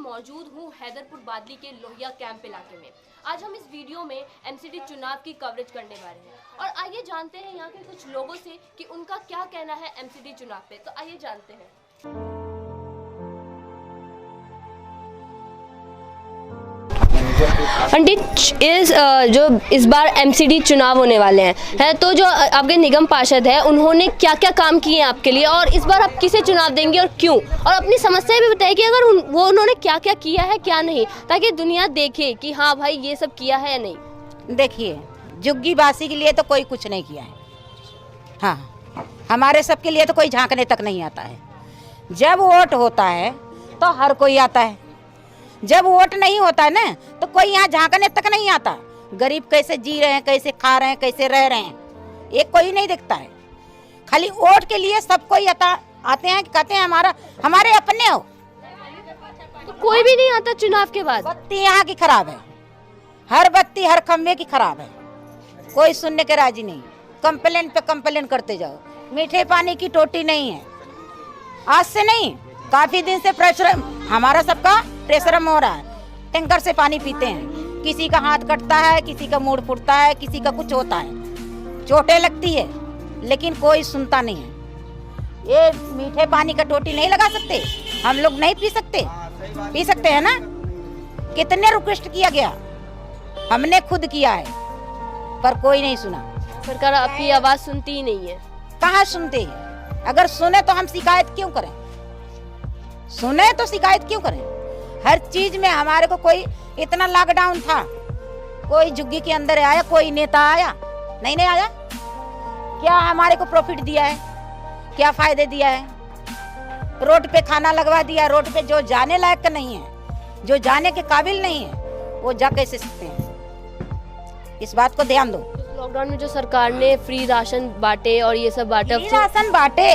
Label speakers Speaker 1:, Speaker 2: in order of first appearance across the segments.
Speaker 1: मौजूद हूँ हैदरपुर बादली के लोहिया कैंप इलाके में। आज हम इस वीडियो में एमसीडी चुनाव की कवरेज करने वाले हैं और आइए जानते हैं यहाँ के कुछ लोगों से कि उनका क्या कहना है एमसीडी चुनाव पे। तो आइए जानते हैं। आंटी, जो इस बार एमसीडी चुनाव होने वाले हैं तो जो आपके निगम पार्षद है उन्होंने क्या क्या काम किए हैं आपके लिए और इस बार आप किसे चुनाव देंगे और क्यों, और अपनी समस्या भी बताइए कि अगर उन्होंने क्या क्या किया है क्या नहीं, ताकि दुनिया देखे कि हाँ भाई ये सब किया है या नहीं।
Speaker 2: देखिए, जुग्गी बासी के लिए तो कोई कुछ नहीं किया है। हाँ, हमारे सबके लिए तो कोई झांकने तक नहीं आता है। जब वोट होता है तो हर कोई आता है, जब वोट नहीं होता है ना तो कोई यहाँ झांकने तक नहीं आता। गरीब कैसे जी रहे हैं, कैसे खा रहे हैं, कैसे रह रहे हैं, एक कोई नहीं दिखता है। खाली वोट के लिए सब कोई आते हैं, कहते हैं हमारे अपने हो,
Speaker 1: तो कोई भी नहीं आता चुनाव के बाद।
Speaker 2: बत्ती यहाँ की खराब है, हर बत्ती हर खम्भे की खराब है, कोई सुनने के राजी नहीं। कंप्लेन पे कंप्लेन करते जाओ। मीठे पानी की टोटी नहीं है, आज से नहीं, काफी दिन से प्रेशर हमारा सबका प्रेशर हो रहा है। टैंकर से पानी पीते हैं, किसी का हाथ कटता है, किसी का मूड फूटता है, किसी का कुछ होता है, चोटें लगती है, लेकिन कोई सुनता नहीं है। ये मीठे पानी का टोटी नहीं लगा सकते हम लोग, नहीं पी सकते हैं ना। कितने रिक्वेस्ट किया गया, हमने खुद किया है, पर कोई नहीं सुना।
Speaker 1: सरकार आपकी आवाज सुनती ही नहीं है।
Speaker 2: कहाँ सुनते हैं? अगर सुने तो हम शिकायत क्यों करें? सुने तो शिकायत क्यों करें? हर चीज में हमारे को कोई, इतना लॉकडाउन था, कोई जुग्गी के अंदर आया, कोई नेता आया नहीं आया? क्या हमारे को प्रॉफिट दिया है? क्या फायदे दिया है? रोड पे खाना लगवा दिया। रोड पे जो जाने लायक का नहीं है, जो जाने के काबिल नहीं है, वो जा कैसे सकते हैं? इस बात को ध्यान दो।
Speaker 1: लॉकडाउन में जो सरकार ने फ्री राशन बांटे और ये सब बांटा,
Speaker 2: राशन बांटे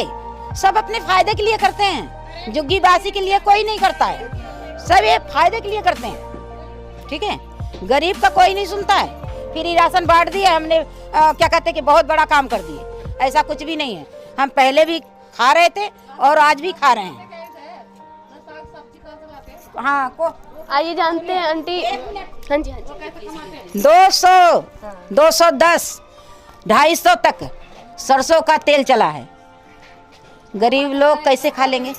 Speaker 2: सब अपने फायदे के लिए करते हैं। जुग्गी बासी के लिए कोई नहीं करता है, सब ये फायदे के लिए करते हैं। ठीक है, गरीब का कोई नहीं सुनता है। फ्री राशन बांट दिया हमने, क्या कहते हैं कि बहुत बड़ा काम कर दिए। ऐसा कुछ भी नहीं है। हम पहले भी खा रहे थे और आज भी खा रहे हैं। हाँ,
Speaker 1: आइए जानते हैं आंटी। हाँ जी,
Speaker 2: 200, 210, 250 तक सरसों का तेल चला है। गरीब लोग कैसे खा लेंगे?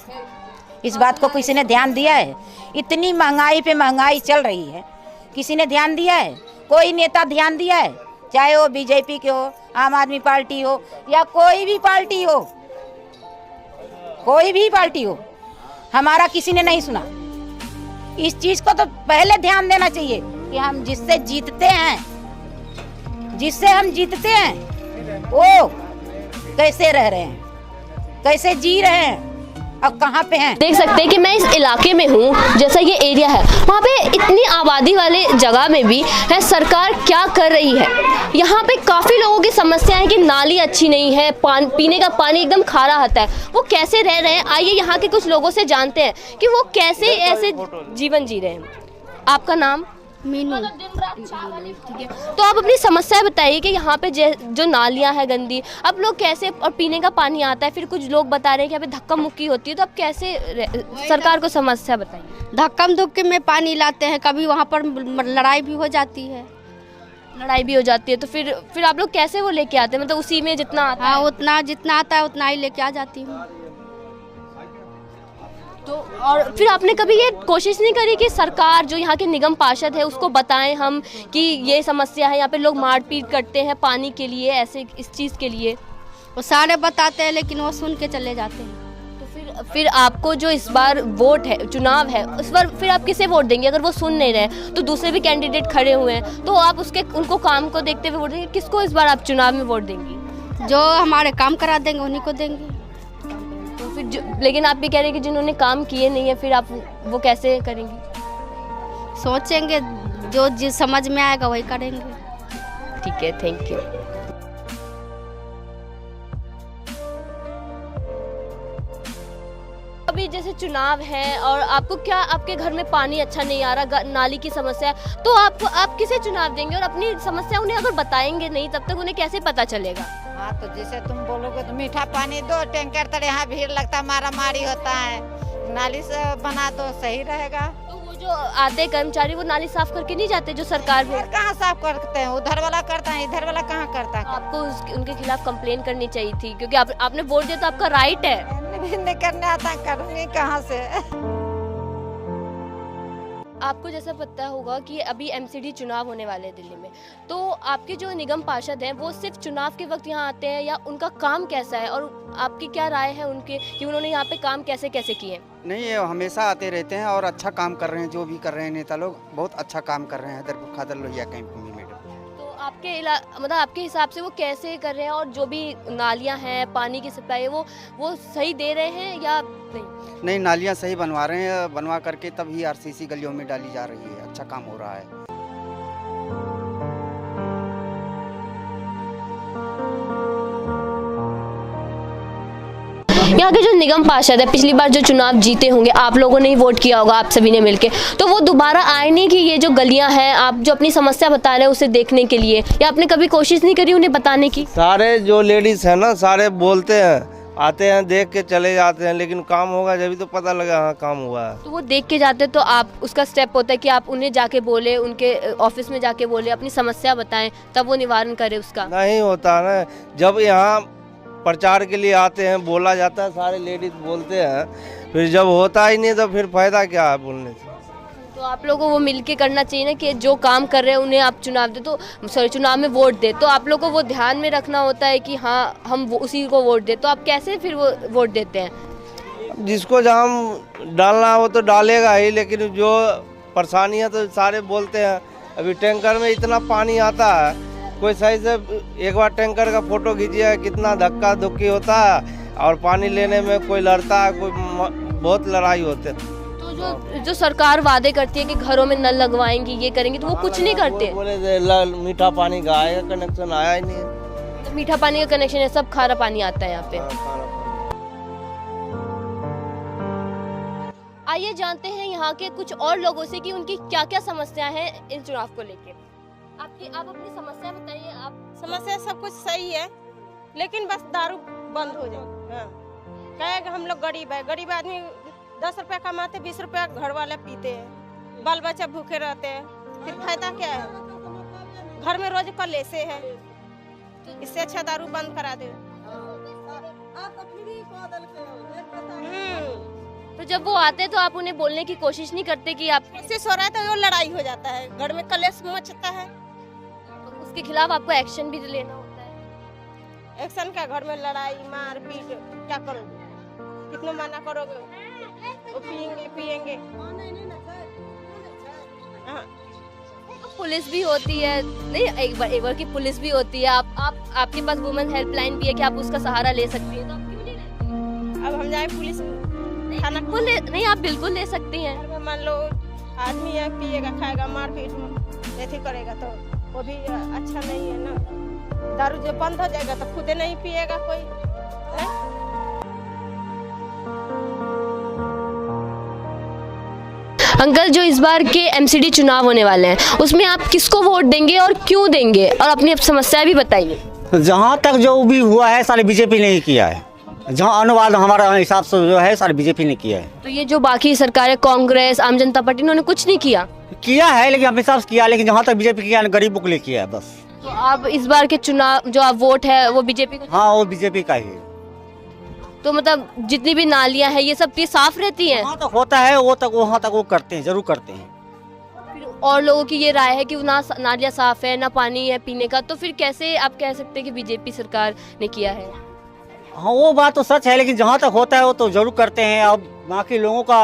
Speaker 2: इस बात को किसी ने ध्यान दिया है? इतनी महंगाई पे महंगाई चल रही है, किसी ने ध्यान दिया है? कोई नेता ध्यान दिया है? चाहे वो बीजेपी के हो, आम आदमी पार्टी हो, या कोई भी पार्टी हो, कोई भी पार्टी हो, हमारा किसी ने नहीं सुना। इस चीज को तो पहले ध्यान देना चाहिए कि हम जिससे जीतते हैं वो कैसे रह रहे हैं, कैसे जी रहे हैं, अब कहाँ पे हैं।
Speaker 1: देख सकते हैं कि मैं इस इलाके में हूँ, जैसा ये एरिया है, वहाँ पे इतनी आबादी वाले जगह में भी है सरकार क्या कर रही है। यहाँ पे काफ़ी लोगों की समस्या है कि नाली अच्छी नहीं है, पीने का पानी एकदम खारा आता है। वो कैसे रह रहे हैं, आइए यहाँ के कुछ लोगों से जानते हैं कि वो कैसे ऐसे जीवन जी रहे हैं। आपका नाम? मीनू। ठीक है, तो आप अपनी समस्या बताइए कि यहाँ पे जो नालियाँ हैं गंदी, अब लोग कैसे, और पीने का पानी आता है, फिर कुछ लोग बता रहे हैं कि यहाँ पे धक्का मुक्की होती है, तो आप कैसे सरकार को समस्या बताइए।
Speaker 3: धक्का मुक्की में पानी लाते हैं, कभी वहाँ पर लड़ाई भी हो जाती है।
Speaker 1: तो फिर आप लोग कैसे वो लेके आते हैं? मतलब उसी में जितना आता है?
Speaker 3: उतना जितना आता है उतना ही लेके आ जाती हूँ।
Speaker 1: तो और फिर आपने कभी ये कोशिश नहीं करी कि सरकार, जो यहाँ के निगम पार्षद है, उसको बताएं हम कि ये समस्या है, यहाँ पे लोग मारपीट करते हैं पानी के लिए, ऐसे इस चीज़ के लिए?
Speaker 3: वो सारे बताते हैं, लेकिन वो सुन के चले जाते हैं।
Speaker 1: तो फिर आपको जो इस बार वोट है, चुनाव है, उस बार फिर आप किसे वोट देंगे? अगर वो सुन नहीं रहे तो दूसरे भी कैंडिडेट खड़े हुए हैं, तो आप उनको काम को देखते हुए वोट देंगे? किसको इस बार आप चुनाव में वोट देंगी?
Speaker 3: जो हमारे काम करा देंगे उन्हीं को देंगे।
Speaker 1: लेकिन आप भी कह रहे हैं कि जिन्होंने काम किए नहीं है, फिर आप वो कैसे करेंगे?
Speaker 3: सोचेंगे, जो जिस समझ में आएगा वही करेंगे।
Speaker 1: ठीक है, थैंक यू। अभी जैसे चुनाव है और आपको क्या, आपके घर में पानी अच्छा नहीं आ रहा, नाली की समस्या है, तो आप किसे चुनाव देंगे? और अपनी समस्या उन्हें अगर बताएंगे नहीं, तब तक उन्हें कैसे पता चलेगा?
Speaker 2: हाँ, तो जैसे तुम बोलोगे तो मीठा पानी दो, टैंकर तक यहाँ भीड़ लगता, मारा मारी होता है, नाली से बना दो, सही रहेगा।
Speaker 1: तो जो आते कर्मचारी वो नाली साफ करके नहीं जाते जो सरकार में?
Speaker 2: कहाँ साफ करते हैं, उधर वाला करता है, इधर वाला कहाँ करता है।
Speaker 1: आपको उनके खिलाफ कंप्लेन करनी चाहिए थी, क्योंकि आपने वोट दिया तो आपका राइट है।
Speaker 2: नहीं करने आता, करूँगी कहाँ से।
Speaker 1: आपको जैसा पता होगा कि अभी एमसीडी चुनाव होने वाले हैं दिल्ली में, तो आपके जो निगम पार्षद हैं वो सिर्फ चुनाव के वक्त यहाँ आते हैं, या उनका काम कैसा है और आपकी क्या राय है उनके कि उन्होंने यहाँ पे काम कैसे कैसे किए?
Speaker 4: नहीं, ये हमेशा आते रहते हैं और अच्छा काम कर रहे हैं। जो भी कर रहे हैं नेता लोग बहुत अच्छा काम कर रहे हैं खादर लोहिया कैंप में। मैडम,
Speaker 1: तो मतलब आपके हिसाब से वो कैसे कर रहे हैं, और जो भी नालियाँ हैं, पानी की सप्लाई है, वो सही दे रहे हैं या नहीं?
Speaker 4: नहीं, नालियाँ सही बनवा रहे हैं, बनवा करके तभी आरसीसी गलियों में डाली जा रही है। अच्छा काम हो रहा है।
Speaker 1: यहाँ के जो निगम पार्षद है, पिछली बार जो चुनाव जीते होंगे, आप लोगों ने ही वोट किया होगा, आप सभी ने मिलके, तो वो दोबारा आए नहीं कि ये जो गलियां हैं, आप जो अपनी समस्या बता रहे हैं उसे देखने के लिए, या आपने कभी कोशिश नहीं करी उन्हें बताने की?
Speaker 5: सारे जो लेडीज है ना, सारे बोलते हैं, आते हैं, देख के चले जाते हैं, लेकिन काम होगा जब तो पता लगा हाँ काम हुआ है।
Speaker 1: तो वो देख के जाते तो आप, उसका स्टेप होता है कि आप उन्हें जाके बोले, उनके ऑफिस में जाके बोले, अपनी समस्या बताएं, तब वो निवारण करे उसका।
Speaker 5: नहीं होता ना, जब यहाँ प्रचार के लिए आते हैं बोला जाता है, सारे लेडीज बोलते हैं, फिर जब होता ही नहीं तो फिर फायदा क्या है बोलने से।
Speaker 1: तो आप लोगों को वो मिलके करना चाहिए ना कि जो काम कर रहे हैं उन्हें आप चुनाव में वोट दे, तो आप लोगों को वो ध्यान में रखना होता है कि हाँ हम उसी को वोट दे। तो आप कैसे फिर वो वोट देते हैं?
Speaker 5: जिसको जहाँ डालना हो तो डालेगा ही, लेकिन जो परेशानियाँ तो सारे बोलते हैं। अभी टैंकर में इतना पानी आता है, कोई सही से एक बार टैंकर का फोटो खींचिए, कितना धक्का धुक्की होता है, और पानी लेने में कोई लड़ता है, कोई बहुत लड़ाई होते है।
Speaker 1: तो जो सरकार वादे करती है कि घरों में नल लगवाएंगी, ये करेंगे, तो वो कुछ नहीं करते।
Speaker 5: बोले मीठा पानी का आएगा, कनेक्शन आया ही नहीं है।
Speaker 1: तो मीठा पानी का कनेक्शन है, सब खारा पानी आता है यहाँ पे। आइए जानते हैं यहाँ के कुछ और लोगों से कि उनकी क्या क्या समस्याएं हैं इन चुनाव को लेकर। आप अपनी समस्या बताइए। आप
Speaker 6: समस्या सब कुछ सही है, लेकिन बस दारू बंद हो जाए। हाँ। कहेगा हम लोग गरीब है, गरीब आदमी 10 रुपया कमाते, 20 रुपया घर वाले पीते हैं, बाल बच्चा भूखे रहते हैं, फिर फायदा क्या है? घर में रोज कलेसे है, इससे अच्छा दारू बंद करा दे।
Speaker 1: तो जब वो आते हैं तो आप उन्हें बोलने की कोशिश नहीं करते कि आप
Speaker 6: कोशिश हो रहा है तो वो लड़ाई हो जाता है, घर में कलेश मचता है,
Speaker 1: तो उसके खिलाफ आपको एक्शन भी लेना होता है।
Speaker 6: एक्शन का, घर में लड़ाई मार पीट क्या करोगे? कितना मना करोगे? वो पियेंगे। हाँ।
Speaker 1: पुलिस भी होती है, नहीं एक बार की पुलिस भी होती है, आपके पास वुमेन हेल्पलाइन भी है कि आप उसका सहारा ले सकती हैं, तो आप क्यों नहीं लेती?
Speaker 6: अब हम जाए पुलिस थाना?
Speaker 1: नहीं, आप बिल्कुल ले सकती हैं।
Speaker 6: मान लो आदमी है, पिएगा खाएगा, मार पीट ऐसे करेगा तो वो भी अच्छा नहीं है ना। दारू जब बंद हो जाएगा तो खुदे नहीं पिएगा कोई है?
Speaker 1: अंकल, जो इस बार के एमसीडी चुनाव होने वाले हैं उसमें आप किसको वोट देंगे और क्यों देंगे, और अपनी समस्या भी बताइए।
Speaker 7: जहाँ तक जो भी हुआ है सारे बीजेपी ने ही किया है, जहाँ अनुवाद हमारा हिसाब से जो है सारे बीजेपी ने किया है।
Speaker 1: तो ये जो बाकी सरकारें, कांग्रेस, आम जनता पार्टी, इन्होंने कुछ नहीं किया
Speaker 7: है, लेकिन अपने हिसाब से किया, लेकिन जहाँ तक बीजेपी किया गरीबों के लिए किया है बस।
Speaker 1: तो आप इस बार के चुनाव जो आप वोट है वो बीजेपी को?
Speaker 7: हाँ, वो बीजेपी का ही।
Speaker 1: तो मतलब जितनी भी नालियां हैं ये सब चीज साफ रहती हैं?
Speaker 7: वहाँ तक होता है वहाँ तक वो करते हैं, जरूर करते हैं।
Speaker 1: फिर और लोगों की ये राय है कि ना नालियां साफ है, ना पानी है पीने का, तो फिर कैसे आप कह सकते हैं कि बीजेपी सरकार ने किया है?
Speaker 7: हाँ, वो बात तो सच है, लेकिन जहाँ तक होता है वो तो जरूर करते हैं। अब बाकी लोगों का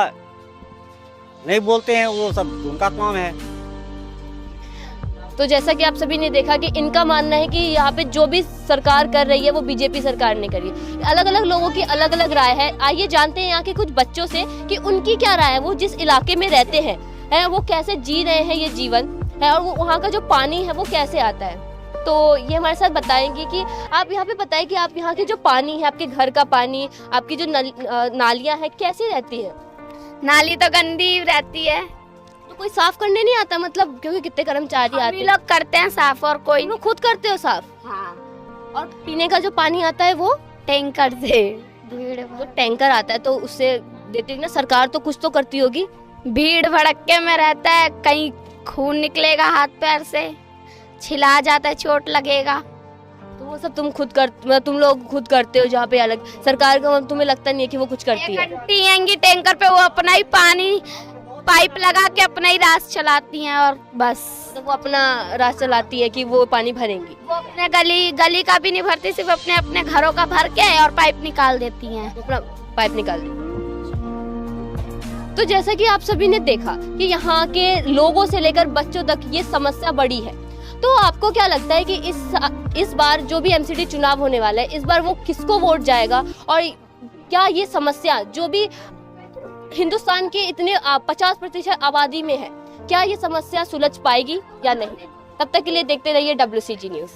Speaker 7: नहीं बोलते हैं, वो सब उनका काम है।
Speaker 1: तो जैसा कि आप सभी ने देखा कि इनका मानना है कि यहाँ पे जो भी सरकार कर रही है वो बीजेपी सरकार ने करी। अलग अलग लोगों की अलग अलग राय है। आइए जानते हैं यहाँ के कुछ बच्चों से कि उनकी क्या राय है, वो जिस इलाके में रहते हैं वो कैसे जी रहे हैं ये जीवन है, और वो वहाँ का जो पानी है वो कैसे आता है। तो ये हमारे साथ बताएंगे कि आप यहाँ पे बताएं कि आप यहाँ के जो पानी है, आपके घर का पानी, आपकी जो नालियाँ हैं कैसी रहती है?
Speaker 3: नाली तो गंदी रहती है,
Speaker 1: तो कोई साफ करने नहीं आता? मतलब क्योंकि कितने कर्मचारी आते हैं।
Speaker 3: लोग करते हैं साफ, और कोई
Speaker 1: तुम खुद करते हो साफ?
Speaker 3: हाँ।
Speaker 1: और पीने का जो पानी आता है वो
Speaker 3: टैंकर से
Speaker 1: तो टैंकर आता है तो उससे देते ना, सरकार तो कुछ तो करती होगी।
Speaker 3: भीड़ भड़क्के में रहता है, कहीं खून निकलेगा हाथ पैर से, छिला जाता है, चोट लगेगा।
Speaker 1: तो वो सब तुम लोग खुद करते हो, जहाँ पे अलग सरकार का तुम्हें लगता नहीं है कि वो कुछ करती है?
Speaker 3: आंटी आएंगी टैंकर पे, वो अपना ही पानी पाइप लगा के अपना ही रास्ता चलाती हैं और बस।
Speaker 1: तो वो अपना रास्ता चलाती है कि वो पानी भरेंगी?
Speaker 3: वो अपने गली का भी नहीं भरती, सिर्फ अपने घरों का भर के और पाइप निकाल देती हैं।
Speaker 1: अपना पाइप निकाल दी। तो जैसा कि आप सभी ने देखा कि यहाँ के लोगों से लेकर बच्चों तक ये समस्या बड़ी है। तो आपको क्या लगता है कि इस बार जो भी एमसीडी चुनाव होने वाला है, इस बार वो किसको वोट जाएगा, और क्या ये समस्या जो भी हिंदुस्तान के इतने 50% आबादी में है, क्या ये समस्या सुलझ पाएगी या नहीं? तब तक के लिए देखते रहिए WCG न्यूज़।